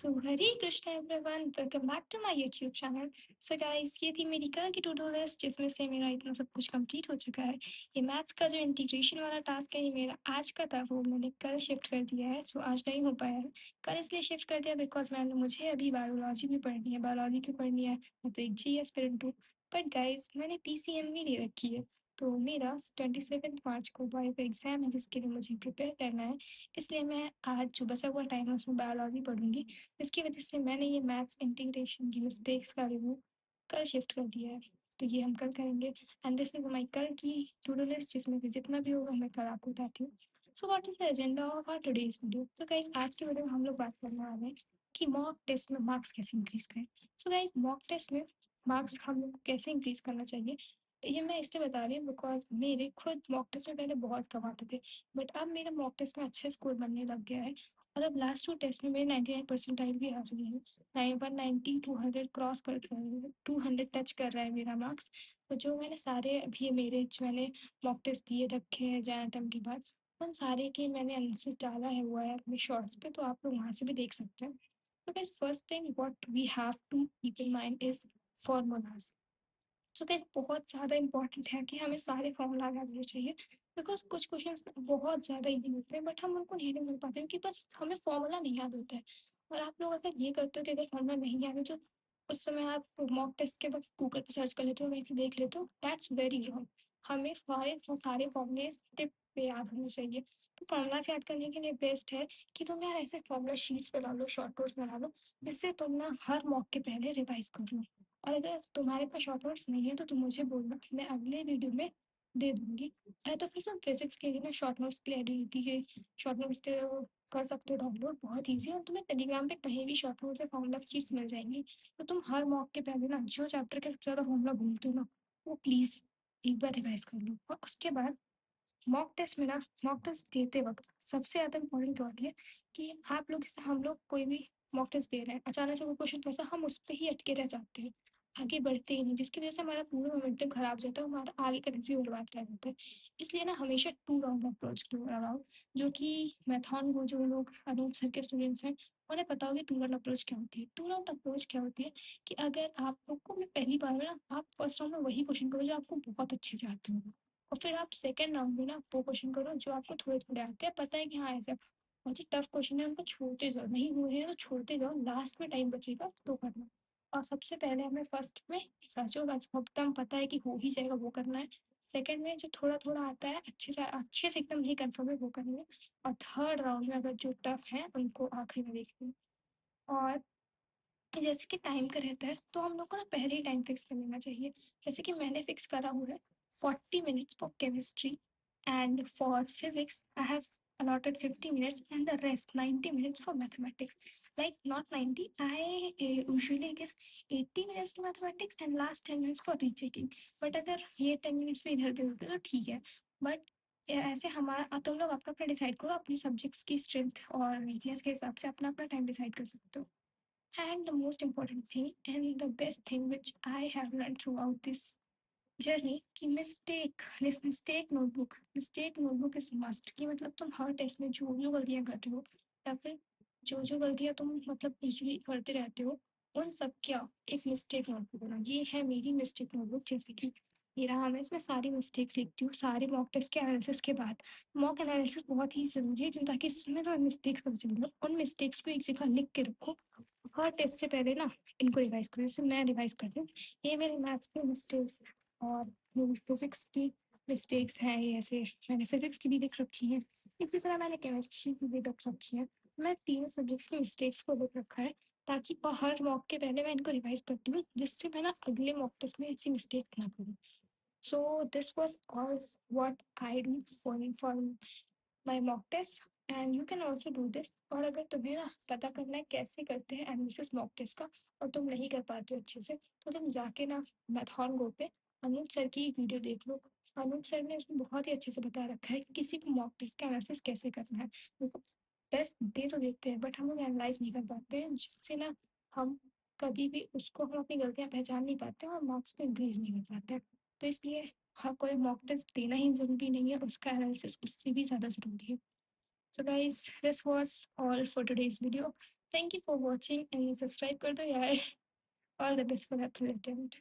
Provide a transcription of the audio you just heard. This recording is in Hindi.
So Hare Krishna everyone, welcome back to my YouTube channel. So guys, ये थी मेरी कल की टू डू लिस्ट जिसमें से मेरा इतना सब कुछ कंप्लीट हो चुका है। ये मैथ्स का जो इंटीग्रेशन वाला टास्क है, ये मेरा आज का था, वो मैंने कल शिफ्ट कर दिया है। सो आज नहीं हो पाया है। कल इसलिए शिफ्ट कर दिया बिकॉज मुझे अभी बायोलॉजी भी पढ़नी है। बायोलॉजी क्यों पढ़नी है? मैं तो एक जी एस्पिरेंट हूँ। बट गाइस, मैंने पीसीएम भी ले रखी है। तो मेरा 27 मार्च को बायो का एग्जाम है जिसके लिए मुझे प्रिपेयर करना है। इसलिए मैं आज जो बचा हुआ टाइम है उसमें बायोलॉजी पढ़ूंगी। इसकी वजह से मैंने ये मैथ्स इंटीग्रेशन की मिस्टेक्स का रिव्यू कल शिफ्ट कर दिया है। तो ये हम कल करेंगे। एंड दिस इज माई कल की टू डू लिस्ट जिसमें से जितना भी होगा मैं कल आपको बताती हूँ। So what is the agenda of our today's video? तो गाइस, आज की वीडियो में हम लोग बात करने वाले हैं कि मॉक टेस्ट में मार्क्स कैसे इंक्रीज करें। सो गाइस, मॉक टेस्ट में मार्क्स हम लोग को कैसे इंक्रीज करना चाहिए, ये मैं इसलिए बता रही हूँ बिकॉज मेरे खुद मॉक टेस्ट में पहले बहुत कम आते थे। बट अब मेरा मॉक टेस्ट में अच्छे स्कोर बनने लग गया है। और अब लास्ट टू टेस्ट में मेरे 99 परसेंटाइल भी आ चुकी है। 190 200 क्रॉस कर 200 टच कर रहा है मेरा मार्क्स। तो जो मैंने सारे अभी मेरे जो मैंने मॉक टेस्ट दिए रखे हैं जैन अटम के बाद, उन सारे के मैंने एनालिसिस डाला है हुआ है अपने शॉर्ट्स पे, तो आप लोग वहाँ से भी देख सकते हैं। तो guys, first thing what we have to keep in mind is formulas. तो गाइस, बहुत ज़्यादा इंपॉर्टेंट है कि हमें सारे फॉर्मूला याद होने चाहिए। बिकॉज कुछ क्वेश्चंस बहुत ज़्यादा इजी होते हैं बट हम उनको नहीं मिल पाते क्योंकि बस हमें फॉर्मूला नहीं याद होता है। और आप लोग अगर ये करते हो कि अगर फॉर्मूला नहीं याद है तो उस समय आप मॉक टेस्ट के वक्त गूगल पे सर्च कर लेते हो, वहीं से देख लेते हो। That's very wrong. हमें सारे सारे फॉर्मूले टिप पे याद होने चाहिए। तो फॉर्मूला से याद करने के लिए बेस्ट है कि तुम यार ऐसे फॉर्मूला शीट्स बना लो, शॉर्ट नोट्स बना लो, जिससे तुम ना हर मॉक के पहले रिवाइज कर लो। और अगर तुम्हारे पास शॉर्ट नोट्स नहीं है तो तुम मुझे बोलना, मैं अगले वीडियो में दे दूंगी। तो फिर तुम फिजिक्स के लिए ना शॉर्ट नोट्स के लिए एडिडिटी के शॉर्ट नोट्स के कर सकते हो डाउनलोड, बहुत ईजी है। और तुम्हें टेलीग्राम पे कहीं भी शॉर्ट नोट्स या फॉर्मूला शीट्स मिल जाएंगी। तो तुम हर मॉक के पहले ना जो चैप्टर के सबसे ज़्यादा फॉर्मूला भूलते हो ना, वो प्लीज़ एक बार रिवाइज कर लो। और उसके बाद मॉक टेस्ट में ना, मॉक टेस्ट देते वक्त सबसे ज़्यादा इंपॉर्टेंट क्या होती है कि आप लोग जैसे हम लोग कोई भी मॉक टेस्ट दे रहे हैं, अचानक से कोई क्वेश्चन कैसा, हम उस पर ही अटके रह जाते हैं, आगे बढ़ते ही नहीं, जिसकी वजह से हमारा पूरा मोमेंटम खराब हो जाता है, हमारा आगे का भी बर्बाद रह जाता है। इसलिए ना हमेशा टू राउंड अप्रोच लगाओ, जो कि मैथॉन को जो लोग अनूप सर के स्टूडेंट्स हैं उन्हें पता होगी टू राउंड अप्रोच क्या होती है। टू राउंड अप्रोच क्या होती है कि अगर आप लोग को मैं पहली बार में ना, आप फर्स्ट राउंड में वही क्वेश्चन करो जो आपको बहुत अच्छे से आते हो, और फिर आप सेकंड राउंड में ना वो क्वेश्चन करो जो आपको थोड़े थोड़े आते हैं, पता है कि हाँ ऐसा बहुत ही टफ क्वेश्चन है, उनको छोड़ते जाओ, नहीं हुए हैं तो छोड़ते जाओ, लास्ट में टाइम बचेगा तो करना। और सबसे पहले हमें फर्स्ट में सोचो एकदम पता है कि हो ही जाएगा वो करना है। सेकंड में जो थोड़ा थोड़ा आता है अच्छे से एकदम नहीं कंफर्म है वो करेंगे। और थर्ड राउंड में अगर जो टफ है उनको आखिरी में देखेंगे। और जैसे कि टाइम का रहता है तो हम लोग को ना पहले ही टाइम फिक्स कर लेना चाहिए। जैसे कि मैंने फिक्स करा हुआ है 40 minutes for chemistry, and for physics I have allotted 50 minutes and the rest 90 minutes for mathematics. Like not 90, I usually guess 80 minutes to mathematics and last 10 minutes for rechecking. But अगर ये 10 minutes में इधर भी होते तो ठीक है। बट ऐसे हमारा तुम लोग अपना अपना डिसाइड करो, अपनी सब्जेक्ट्स की स्ट्रेंथ और वीकनेस के हिसाब से अपना अपना टाइम डिसाइड कर सकते हो। And the most important thing and the best thing which I have learned throughout this journey कि मिस्टेक नोटबुक इज मस्ट। कि मतलब तुम हर टेस्ट में जो जो गलतियाँ कर रहे हो या फिर जो जो गलतियाँ तुम मतलब यूजली करते रहते हो, उन सब क्या एक मिस्टेक नोटबुक बना। ये है मेरी मिस्टेक नोटबुक, जैसे कि ये रहा। मैं इसमें सारी मिस्टेक्स लिखती हूँ सारे मॉक टेस्ट के एनालिसिस के बाद। मॉक एनालिसिस बहुत ही ज़रूरी है क्यों, ताकि इसमें तो मिस्टेक्स पता चले, उन मिस्टेक्स को एक जगह लिख के रखो। हर टेस्ट से पहले ना इनको रिवाइज करो, जैसे मैं रिवाइज करती हूँ। ये मेरे मैथ्स के मिस्टेक्स और मेरी फिजिक्स की मिस्टेक्स हैं, ये ऐसे मैंने फिजिक्स की भी लिख रखी है। इसी तरह मैंने केमिस्ट्री की भी लिख रखी है। मैं तीनों सब्जेक्ट्स की मिस्टेक्स को लिख रखा है ताकि हर मॉक के पहले मैं इनको रिवाइज करती हूँ, जिससे मैं ना अगले मॉक टेस्ट में ऐसी मिस्टेक ना करूँ। So this was all what I do for my mock test, and you can also do this. और अगर तुम्हें ना पता करना है कैसे करते हैं एनालिसिस मॉक टेस्ट का, और तुम नहीं कर पाते हो अच्छे से, तो तुम जाके ना मैथॉन गो पे अनूप सर की एक वीडियो देख लो। अनूप सर ने उसमें बहुत ही अच्छे से बता रखा है कि किसी भी मॉक टेस्ट का एनालिसिस कैसे करना है। बिकॉज टेस्ट दे तो देते हैं बट हम लोग एनालाइज नहीं कर पाते हैं, जिससे ना हम कभी भी उसको हम अपनी गलतियाँ पहचान नहीं पाते हैं और मार्क्स को इंक्रीज नहीं कर पाते हैं। तो इसलिए हाँ, कोई मॉक टेस्ट देना ही ज़रूरी नहीं है, उसका एनालिसिस उससे भी ज़्यादा ज़रूरी है। So guys, this was all for today's video. Thank you for watching and subscribe कर दो यार। ऑल द बेस्ट फॉर अपने अटेम्प्ट।